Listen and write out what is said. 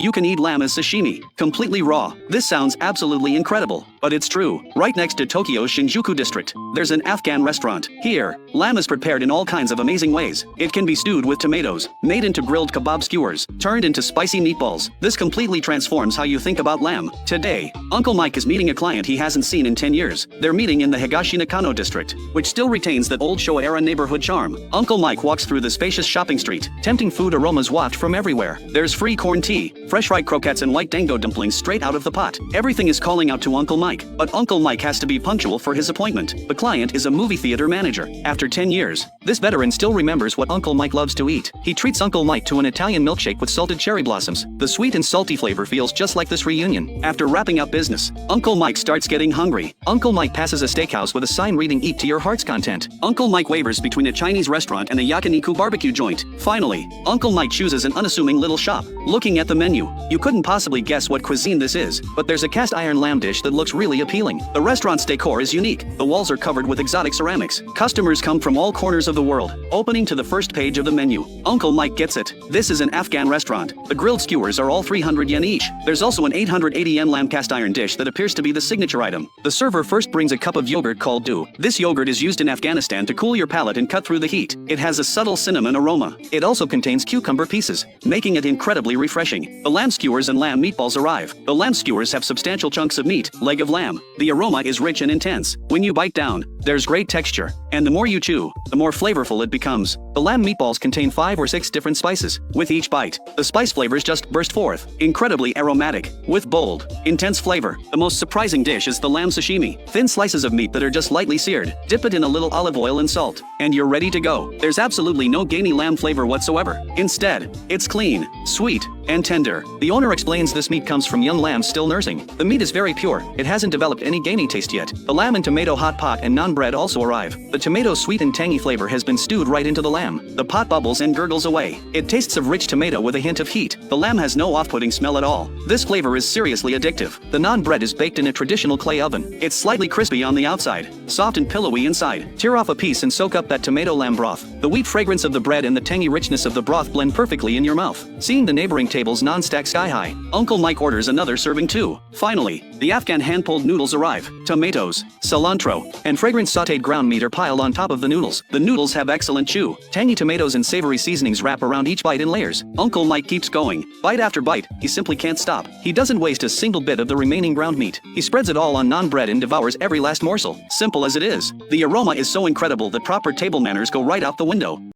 You can eat lamb as sashimi, completely raw. This sounds absolutely incredible, but it's true. Right next to Tokyo's Shinjuku district, there's an Afghan restaurant. Here, lamb is prepared in all kinds of amazing ways. It can be stewed with tomatoes, made into grilled kebab skewers, turned into spicy meatballs. This completely transforms how you think about lamb. Today, Uncle Mike is meeting a client he hasn't seen in 10 years. They're meeting in the Higashi Nakano district, which still retains that old Showa-era neighborhood charm. Uncle Mike walks through the spacious shopping street. Tempting food aromas waft from everywhere. There's free corn tea, fresh fried croquettes and white dango dumplings straight out of the pot. Everything is calling out to Uncle Mike, but Uncle Mike has to be punctual for his appointment. The client is a movie theater manager. After 10 years, this veteran still remembers what Uncle Mike loves to eat. He treats Uncle Mike to an Italian milkshake with salted cherry blossoms. The sweet and salty flavor feels just like this reunion. After wrapping up business, Uncle Mike starts getting hungry. Uncle Mike passes a steakhouse with a sign reading "Eat to your heart's content." Uncle Mike wavers between a Chinese restaurant and a yakiniku barbecue joint. Finally, Uncle Mike chooses an unassuming little shop. Looking at the menu, you couldn't possibly guess what cuisine this is, but there's a cast iron lamb dish that looks really appealing. The restaurant's decor is unique. The walls are covered with exotic ceramics. Customers come from all corners of the world. Opening to the first page of the menu, Uncle Mike gets it. This is an Afghan restaurant. The grilled skewers are all 300 yen each. There's also an 880 yen lamb cast iron dish that appears to be the signature item. The server first brings a cup of yogurt called dew. This yogurt is used in Afghanistan to cool your palate and cut through the heat. It has a subtle cinnamon aroma. It also contains cucumber pieces, making it incredibly refreshing. The lamb skewers and lamb meatballs arrive. The lamb skewers have substantial chunks of meat, leg of lamb. The aroma is rich and intense. When you bite down, there's great texture, and the more you chew, the more flavorful it becomes. The lamb meatballs contain 5 or 6 different spices. With each bite, the spice flavors just burst forth. Incredibly aromatic, with bold, intense flavor. The most surprising dish is the lamb sashimi. Thin slices of meat that are just lightly seared. Dip it in a little olive oil and salt, and you're ready to go. There's absolutely no gamey lamb flavor whatsoever. Instead, it's clean, sweet, and tender. The owner explains this meat comes from young lambs still nursing. The meat is very pure. It hasn't developed any gamey taste yet. The lamb and tomato hot pot and naan bread also arrive. The tomato's sweet and tangy flavor has been stewed right into the lamb. The pot bubbles and gurgles away. It tastes of rich tomato with a hint of heat. The lamb has no off-putting smell at all. This flavor is seriously addictive. The naan bread is baked in a traditional clay oven. It's slightly crispy on the outside, soft and pillowy inside. Tear off a piece and soak up that tomato lamb broth. The wheat fragrance of the bread and the tangy richness of the broth blend perfectly in your mouth. Seeing the neighboring tables non-stack sky high, Uncle Mike orders another serving too. Finally, the Afghan hand-pulled noodles arrive. Tomatoes, cilantro, and fragrant sautéed ground meat are piled on top of the noodles. The noodles have excellent chew. Tangy tomatoes and savory seasonings wrap around each bite in layers. Uncle Mike keeps going. Bite after bite, he simply can't stop. He doesn't waste a single bit of the remaining ground meat. He spreads it all on naan bread and devours every last morsel. Simple as it is, the aroma is so incredible that proper table manners go right out the window.